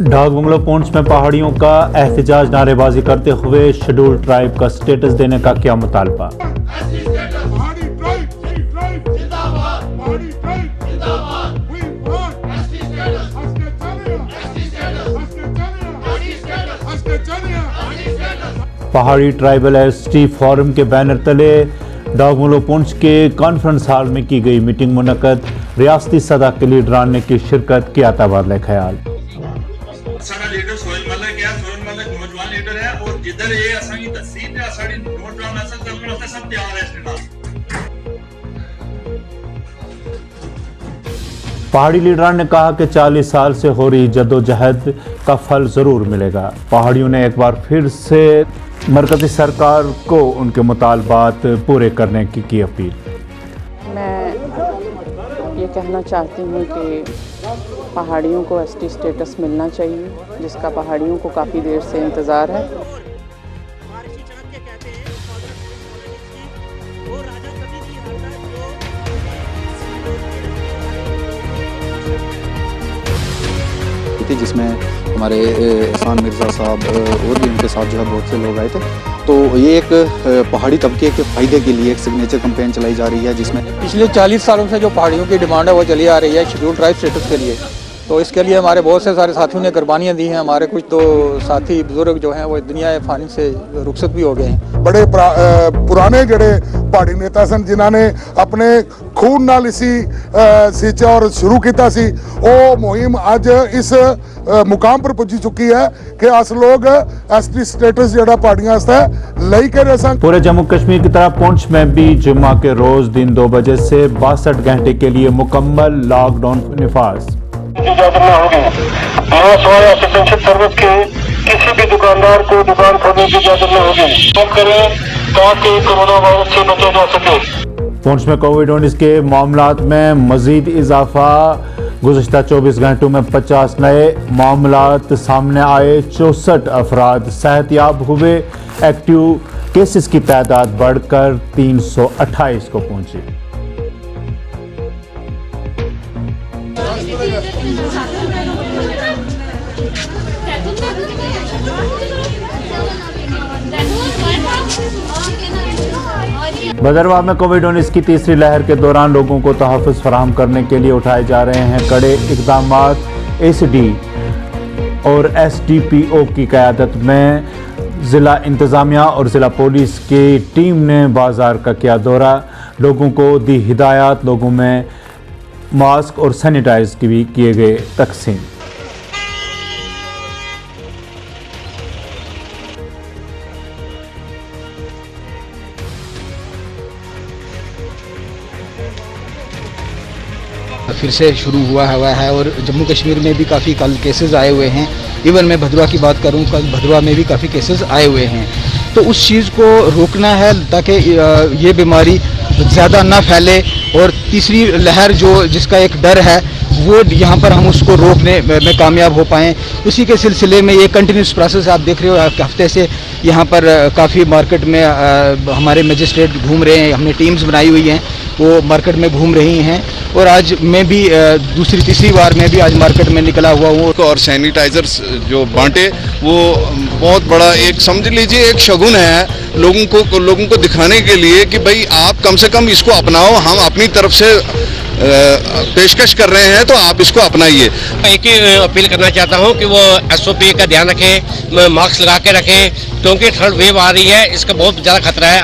डाक बंगलो पुंछ में पहाड़ियों का एहतजाज, नारेबाजी करते हुए शेड्यूल ट्राइब का स्टेटस देने का किया मुतालबा। पहाड़ी ट्राइबल एसटी फोरम के बैनर तले डाक बंगलो पुंछ के कॉन्फ्रेंस हॉल में की गई मीटिंग मुनक्कद। रियासती सदा के लीडरान ने की शिरकत, किया तबादला ख्याल। सारा लीडर सोहेल मलिक है, सोहेल मलिक नौजवान लीडर है और जिधर ये असानी तहसील है सारी नौजवान नस्ल तक सब तैयार है इसके नाम। पहाड़ी लीडरान ने कहा कि 40 साल से हो रही जद्दोजहद का फल जरूर मिलेगा। पहाड़ियों ने एक बार फिर से मरकजी सरकार को उनके मुतालबात पूरे करने की अपील। मैं ये कहना चाहती हूँ कि पहाड़ियों को एसटी स्टेटस मिलना चाहिए, जिसका पहाड़ियों को काफ़ी देर से इंतज़ार है। जिसमें हमारे एहसान मिर्ज़ा साहब और भी उनके साथ जो है बहुत से लोग आए थे। तो ये एक पहाड़ी तबके के फ़ायदे के लिए एक सिग्नेचर कैंपेन चलाई जा रही है, जिसमें पिछले 40 सालों से जो पहाड़ियों की डिमांड है वो चली आ रही है शेड्यूल ट्राइब स्टेटस के लिए। तो इसके लिए हमारे बहुत से सारे साथियों ने कुर्बानियाँ दी हैं। हमारे कुछ तो साथी बुजुर्ग जो हैं वो दुनिया फानी से रुखसत भी हो गए हैं। बड़े पुराने जड़े पहाड़ी नेता सन जिन्होंने अपने खून नाल इसी सींचा और शुरू किया सी, वो मुहिम आज इस मुकाम पर पुजी चुकी है कि अस लोग एसटी स्टेटस जड़ा पहाड़ियां लई के पूरे जम्मू कश्मीर की तरह पुंछ में भी जुम्मा के रोज दिन 2 बजे से 62 घंटे के लिए मुकम्मल लॉकडाउन निफाज। इजाजत न होगी। सिटीजनशिप सर्विस के किसी भी दुकानदार को दुकान खोलने की इजाजत न होगी। बंद करें ताकि कोरोना वायरस से बचा जा सके। पुंछ में कोविड-19 के मामलात में मजीद इजाफा। गुज़श्ता 24 घंटों में 50 नए मामलात सामने आए। 64 अफराद सेहतयाब हुए। एक्टिव केसेस की तादाद बढ़कर 328 को पहुंची। भदरवाह में कोविड-19 की तीसरी लहर के दौरान लोगों को तहफ़्फ़ुज़ फराहम करने के लिए उठाए जा रहे हैं कड़े इक़दामात। एसडी और एसडीपीओ की क़यादत में ज़िला इंतज़ामिया और ज़िला पुलिस की टीम ने बाज़ार का किया दौरा। लोगों को दी हिदायत। लोगों में मास्क और सैनिटाइज़र की भी किए गए तकसीम। फिर से शुरू हुआ है और जम्मू कश्मीर में भी काफ़ी कल केसेस आए हुए हैं। इवन मैं भदरवाह की बात करूं, कल भदरवाह में भी काफ़ी केसेस आए हुए हैं। तो उस चीज़ को रोकना है ताकि ये बीमारी ज़्यादा ना फैले और तीसरी लहर जो जिसका एक डर है वो यहाँ पर हम उसको रोकने में कामयाब हो पाएँ। उसी के सिलसिले में ये कंटिन्यूस प्रोसेस आप देख रहे हो। हफ्ते से यहाँ पर काफ़ी मार्केट में हमारे मजिस्ट्रेट घूम रहे हैं। हमने टीम्स बनाई हुई हैं, वो मार्केट में घूम रही हैं। और आज मैं भी दूसरी तीसरी बार मैं भी आज मार्केट में निकला हुआ हूँ। और सैनिटाइजर्स जो बांटे वो बहुत बड़ा एक समझ लीजिए एक शगुन है लोगों को दिखाने के लिए कि भाई आप कम से कम इसको अपनाओ। हम अपनी तरफ से पेशकश कर रहे हैं तो आप इसको अपनाइए। एक ही अपील करना चाहता हूं कि वो SOP का ध्यान रखें, मास्क लगा के रखें, क्योंकि थर्ड वेव आ रही है। इसका बहुत ज़्यादा खतरा है।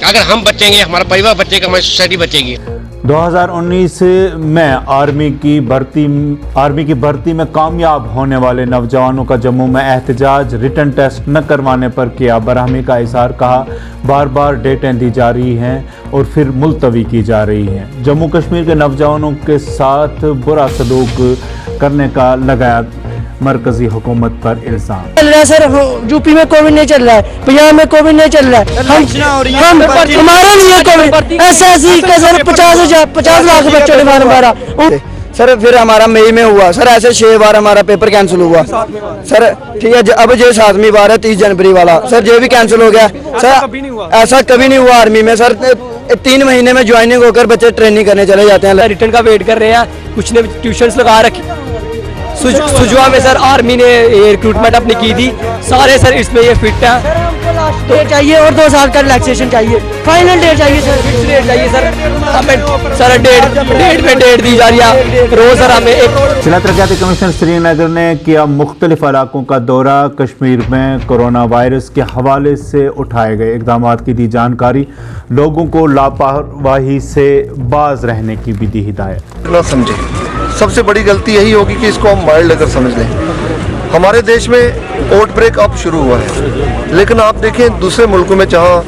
अगर हम बचेंगे, हमारा परिवार बचेगा, हमारी सोसाइटी बचेगी। 2019 में आर्मी की भर्ती में कामयाब होने वाले नौजवानों का जम्मू में एहतजाज। रिटन टेस्ट न करवाने पर किया बरहमी का इज़हार। कहा बार बार डेटें दी जा रही हैं और फिर मुलतवी की जा रही हैं। जम्मू कश्मीर के नौजवानों के साथ बुरा सलूक करने का लगाया मरकजी हुकूमत पर इल्जाम। चल रहा है सर, यूपी में कोविड नहीं चल रहा है, पंजाब में कोविड नहीं चल रहा है। हम हमारा नहीं है कोविड। ऐसा का सर 50 लाख बच्चों ने मारा। सर फिर हमारा मई में हुआ सर, ऐसे 6 बार हमारा पेपर कैंसिल हुआ सर। ठीक है, अब ये 7वीं बार है 30 जनवरी वाला सर, ये भी कैंसिल हो गया सर। ऐसा कभी नहीं हुआ आर्मी में सर। 3 महीने में ज्वाइनिंग होकर बच्चे ट्रेनिंग करने चले जाते हैं। रिटर्न का वेट कर रहे हैं, कुछ ने ट्यूशन लगा रखी। सुजवा में सर आर्मी ने रिक्रूटमेंट अपनी की थी, सारे सर इसमें ये फिट है। तो चाहिए और 2 साल का रिलैक्सेशन चाहिए, फाइनल डेट चाहिए सर, फिक्स डेट चाहिए सर, हमें सर डेट पे डेट दी जा रही है रोज सर हमें एक। जिला तरक्याती कमिश्नर श्रीनगर ने किया मुख्तलिफ इलाकों का दौरा, कश्मीर में कोरोना वायरस के हवाले से उठाए गए इकदाम की दी जानकारी, लोगों को लापरवाही से बाज रहने की भी दी हिदायत। ना समझे, सबसे बड़ी गलती यही होगी कि इसको हम माइल्ड अगर समझ लें। हमारे देश में आउटब्रेक अब शुरू हुआ है, लेकिन आप देखें दूसरे मुल्कों में, जहाँ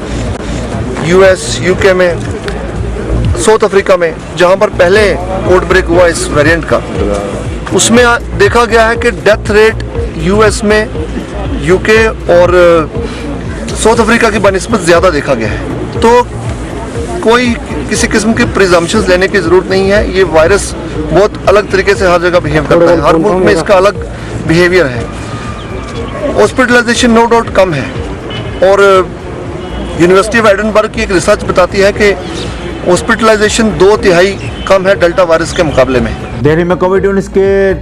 यूएस, यूके में, साउथ अफ्रीका में, जहाँ पर पहले आउटब्रेक हुआ इस वेरिएंट का, उसमें देखा गया है कि डेथ रेट यूएस में, यूके और साउथ अफ्रीका की बनिस्बत ज़्यादा देखा गया है। तो कोई किसी किस्म की प्रिजम्पशंस लेने की ज़रूरत नहीं है। ये वायरस बहुत अलग तरीके से हर जगह बिहेव करता है, हर मुल्क में इसका अलग बिहेवियर है। हॉस्पिटलाइजेशन नो डाउट कम है, और यूनिवर्सिटी ऑफ एडिनबर्ग की एक रिसर्च बताती है कि हॉस्पिटलाइजेशन 2/3 कम है डेल्टा वायरस के मुकाबले में। दिल्ली में कोविड-19 के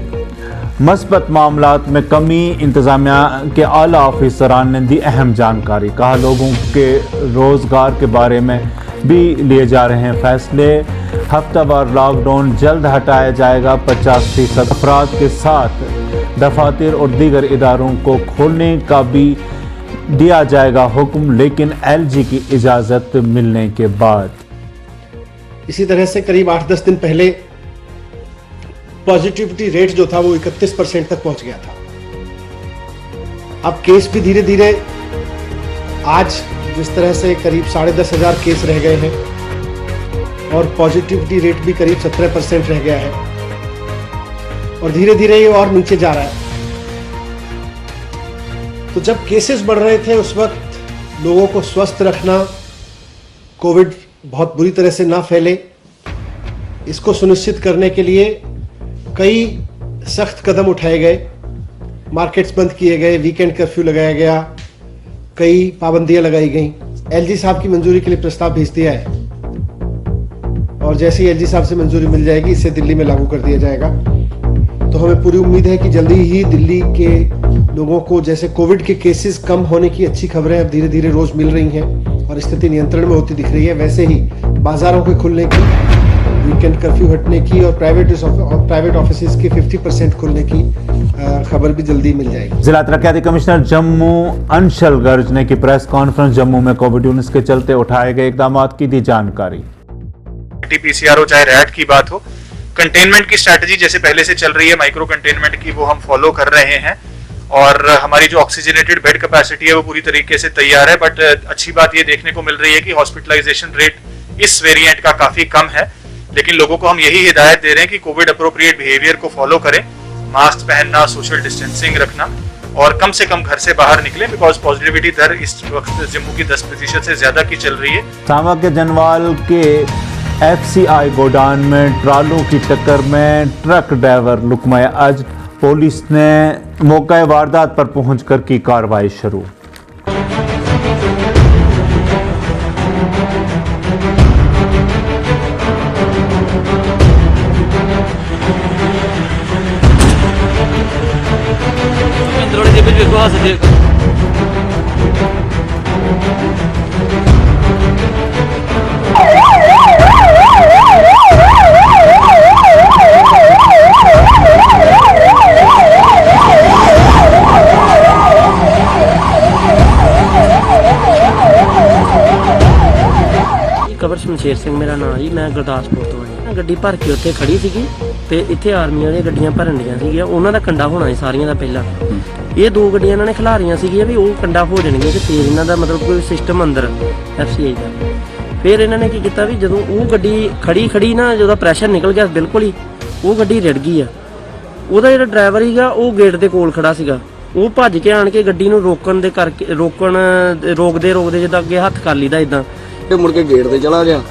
मस्बत मामलात में कमी, इंतजामिया के आला ऑफिसरान ने दी अहम जानकारी, कहा लोगों के रोजगार के बारे में भी लिए जा रहे हैं फैसले, हफ्तावार लॉकडाउन जल्द हटाया जाएगा, 50% अफराद के साथ दफातर और दीगर इदारों को खोलने का भी दिया जाएगा हुक्म, लेकिन एलजी की इजाज़त मिलने के बाद। इसी तरह से करीब 8-10 दिन पहले पॉजिटिविटी रेट जो था वो 31% तक पहुंच गया था। अब केस भी धीरे धीरे, आज जिस तरह से करीब 10,500 केस रह गए हैं और पॉजिटिविटी रेट भी करीब 17% रह गया है, और धीरे धीरे ये और नीचे जा रहा है। तो जब केसेस बढ़ रहे थे उस वक्त लोगों को स्वस्थ रखना, कोविड बहुत बुरी तरह से ना फैले, इसको सुनिश्चित करने के लिए कई सख्त कदम उठाए गए, मार्केट्स बंद किए गए, वीकेंड कर्फ्यू लगाया गया, कई पाबंदियां लगाई गई। एलजी साहब की मंजूरी के लिए प्रस्ताव भेज दिया है, और जैसे ही एलजी साहब से मंजूरी मिल जाएगी इसे दिल्ली में लागू कर दिया जाएगा। तो हमें पूरी उम्मीद है कि जल्दी ही दिल्ली के लोगों को, जैसे कोविड के केसेस कम होने की अच्छी खबरें अब धीरे धीरे रोज मिल रही हैं और स्थिति नियंत्रण में होती दिख रही है, वैसे ही बाजारों के खुलने की, वीकेंड कर्फ्यू हटने की और प्राइवेट ऑफिसेज के 50% खुलने की खबर भी जल्दी मिल जाएगी। जिला तरक्याती कमिश्नर जम्मू अंशल गर्ज ने की प्रेस कॉन्फ्रेंस, जम्मू में कोविड-19 के चलते उठाए गए इकदाम की दी जानकारी। RT-PCR हो चाहे रैट की बात हो, कंटेनमेंट की स्ट्रैटेजी जैसे पहले से चल रही है, माइक्रो कंटेनमेंट की, वो हम फॉलो कर रहे हैं, और हमारी जो ऑक्सीजनेटेड बेड कैपेसिटी है वो पूरी तरीके से तैयार है। बट अच्छी बात ये देखने को मिल रही है कि हॉस्पिटलाइजेशन रेट इस वेरिएंट का काफी कम है, लेकिन लोगों को हम यही हिदायत दे रहे हैं कि कोविड अप्रोप्रिएट बिहेवियर को फॉलो करें, मास्क पहनना, सोशल डिस्टेंसिंग रखना, और कम से कम घर से बाहर निकलें, बिकॉज पॉजिटिविटी दर इस वक्त जम्मू की 10% से ज्यादा की चल रही है। सांबा के जनवाल के FCI गोडाउन में ट्रालों की टक्कर में ट्रक ड्राइवर लुकमा अज, पुलिस ने मौका वारदात पर पहुंचकर की कार्रवाई शुरू। कबर शमशेर सिंह मेरा नाम जी, मैं गुरदासपुर ਤੋਂ ਆਇਆ। ਗੱਡੀ ਭਰ ਕੇ ਉੱਥੇ ਖੜੀ ਸੀਗੀ ਤੇ ਇੱਥੇ ਆਰਮੀ ਵਾਲੇ ਗੱਡੀਆਂ ਭਰਨ ਦੀਆਂ ਸੀਗੀਆਂ, ਉਹਨਾਂ ਦਾ ਕੰਡਾ ਹੋਣਾ ਸੀ ਸਾਰੀਆਂ ਦਾ ਪਹਿਲਾਂ। ਇਹ 2 ਗੱਡੀਆਂ ਇਹਨਾਂ ਨੇ ਖਿਲਾਰੀਆਂ ਸੀਗੀਆਂ ਵੀ ਉਹ ਕੰਡਾ ਹੋ ਜਾਣਗੀਆਂ ਤੇ ਫੇਰ ਇਹਨਾਂ ਦਾ ਮਤਲਬ ਕੋਈ ਸਿਸਟਮ ਅੰਦਰ FCI ਦਾ। ਫਿਰ ਇਹਨਾਂ ਨੇ ਕੀ ਕੀਤਾ ਵੀ ਜਦੋਂ ਉਹ ਗੱਡੀ ਖੜੀ ਨਾ, ਜਦੋਂ ਪ੍ਰੈਸ਼ਰ ਨਿਕਲ ਗਿਆ ਬਿਲਕੁਲ ਹੀ, ਉਹ ਗੱਡੀ ਰਿੜ ਗਈ ਆ। ਉਹਦਾ ਜਿਹੜਾ ਡਰਾਈਵਰ ਸੀਗਾ ਉਹ ਗੇਟ ਦੇ ਕੋਲ ਖੜਾ ਸੀਗਾ, ਉਹ ਭੱਜ ਕੇ ਆਣ ਕੇ ਗੱਡੀ ਨੂੰ ਰੋਕਦੇ ਜਿੱਦਾਂ ਅੱਗੇ ਹੱਥ ਕਰ ਲਈਦਾ ਇਦਾਂ, ਇਹ ਮੁੜ ਕੇ ਗੇਟ ਤੇ ਚਲਾ ਗਿਆ।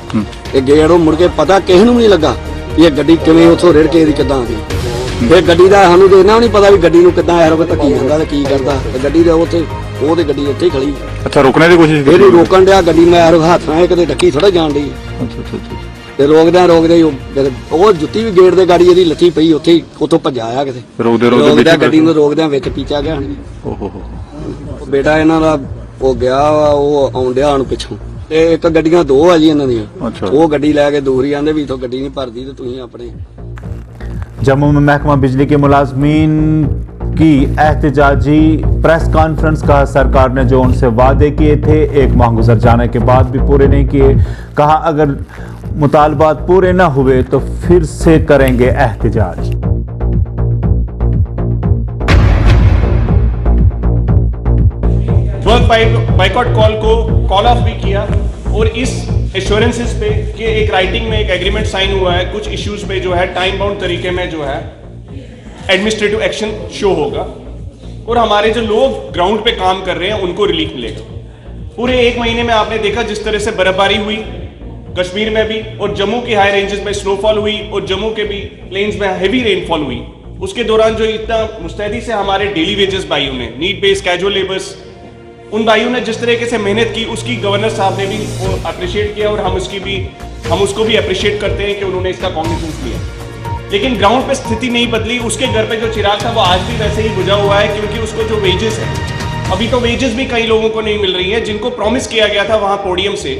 ਇਹ ਗੇਟ ਉਹ ਮੁੜ ਕੇ ਪਤਾ ਕਿਸੇ ਨੂੰ ਵੀ ਨਹੀਂ ਲੱਗਾ ਇਹ ਗੱਡੀ ਕਿਵੇਂ ਉੱਥੋਂ ਰਿੜ ਕੇ ਕਿੱਦਾਂ ਆ ਗਈ। ਫਿਰ ਗੱਡੀ ਦਾ ਸਾਨੂੰ ਤੇ ਇਹਨਾਂ ਵੀ ਨਹੀਂ ਪਤਾ ਵੀ ਗੱਡੀ ਨੂੰ ਕਿੱਦਾਂ ਐਰੋ ਧੱਕੀ ਜਾਂਦਾ ਤੇ ਕੀ ਕਰਦਾ, ਤੇ ਗੱਡੀ ਦੇ ਉੱਥੇ ਉਹਦੇ ਗੱਡੀ ਉੱਥੇ ਹੀ ਖੜੀ। ਅੱਛਾ, ਰੋਕਣੇ ਦੀ ਕੋਸ਼ਿਸ਼ ਫਿਰ ਰੋਕਣ ਡਿਆ ਗੱਡੀ, ਮੈਂ ਐਰੋ ਹੱਥ ਨਾਲ ਕਿਤੇ ਡੱਕੀ ਥੋੜਾ ਜਾਣ ਡਈ। ਅੱਛਾ। ਤੇ ਰੋਕਦਿਆਂ ਹੀ ਉਹ ਜੁੱਤੀ ਵੀ ਗੇਟ ਦੇ ਗਾੜੀ ਇਹਦੀ ਲੱਥੀ ਪਈ ਉੱਥੇ ਹੀ ਉੱਥੋਂ ਭੱਜਾ ਆਇਆ ਕਿਤੇ ਰੋਕਦਿਆਂ ਗੱਡੀ ਨੂੰ ਰੋਕਦਿਆਂ ਵਿੱਚ ਪੀਚਾ ਗਿਆ ਓਹੋ ਬੇਟਾ ਇਹਨਾਂ ਦਾ ਉਹ ਗਿਆ ਉਹ ਆਉਂਦਿਆ ਹੁਣ ਪਿੱਛੋਂ ਤੇ ਇੱਕ ਗੱਡੀਆਂ ਦੋ ਆ ਜੀ ਇਹਨਾਂ ਦੀਆਂ ਉਹ ਗੱਡੀ ਲੈ ਕੇ ਦੂਰ ਹੀ ਆਂਦੇ ਵੀ ਇਥੋਂ ਗੱਡੀ ਨਹੀਂ ਭਰਦੀ ਤੇ ਤੁਸੀਂ ਆਪਣੇ जम्मू में महकमा बिजली के मुलाजमीन की एहतजाजी प्रेस कॉन्फ्रेंस का सरकार ने जो उनसे वादे किए थे 1 माह गुजर जाने के बाद भी पूरे नहीं किए। कहा अगर मुतालबात पूरे न हुए तो फिर से करेंगे एहतजाज। वर्क बाइकआउट कॉल को कॉल ऑफ भी किया और इस एश्योरेंसेस पे कि एक राइटिंग में एक एग्रीमेंट साइन हुआ है, कुछ इश्यूज पे जो है टाइम बाउंड तरीके में जो है एडमिनिस्ट्रेटिव एक्शन शो होगा और हमारे जो लोग ग्राउंड पे काम कर रहे हैं उनको रिलीफ मिलेगा। पूरे 1 महीने में आपने देखा जिस तरह से बर्फबारी हुई कश्मीर में भी और जम्मू के हाई रेंजेस में स्नोफॉल हुई और जम्मू के भी प्लेन्स में हैवी रेनफॉल हुई। उसके दौरान जो इतना मुस्तैदी से हमारे डेली वेजेस भाइयों ने नीड बेस्ड कैजुअल लेबर्स उन भाइयों ने जिस तरीके से मेहनत की उसकी गवर्नर साहब ने भी अप्रिशिएट किया और हम उसको भी अप्रिशिएट करते हैं कि उन्होंने इसका कॉग्निजेंस लिया। लेकिन ग्राउंड पे स्थिति नहीं बदली। उसके घर पे जो चिराग था वो आज भी वैसे ही बुझा हुआ है क्योंकि उसको जो वेजेस है अभी तो वेजेस भी कई लोगों को नहीं मिल रही है जिनको प्रॉमिस किया गया था वहां पोडियम से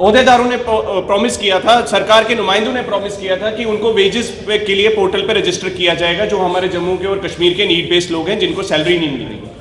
ओहदेदारों ने प्रॉमिस किया था, सरकार के नुमाइंदों ने प्रॉमिस किया था कि उनको वेजेस के लिए पोर्टल पे रजिस्टर किया जाएगा जो हमारे जम्मू के और कश्मीर के नीड बेस्ड लोग हैं जिनको सैलरी नहीं मिल रही है।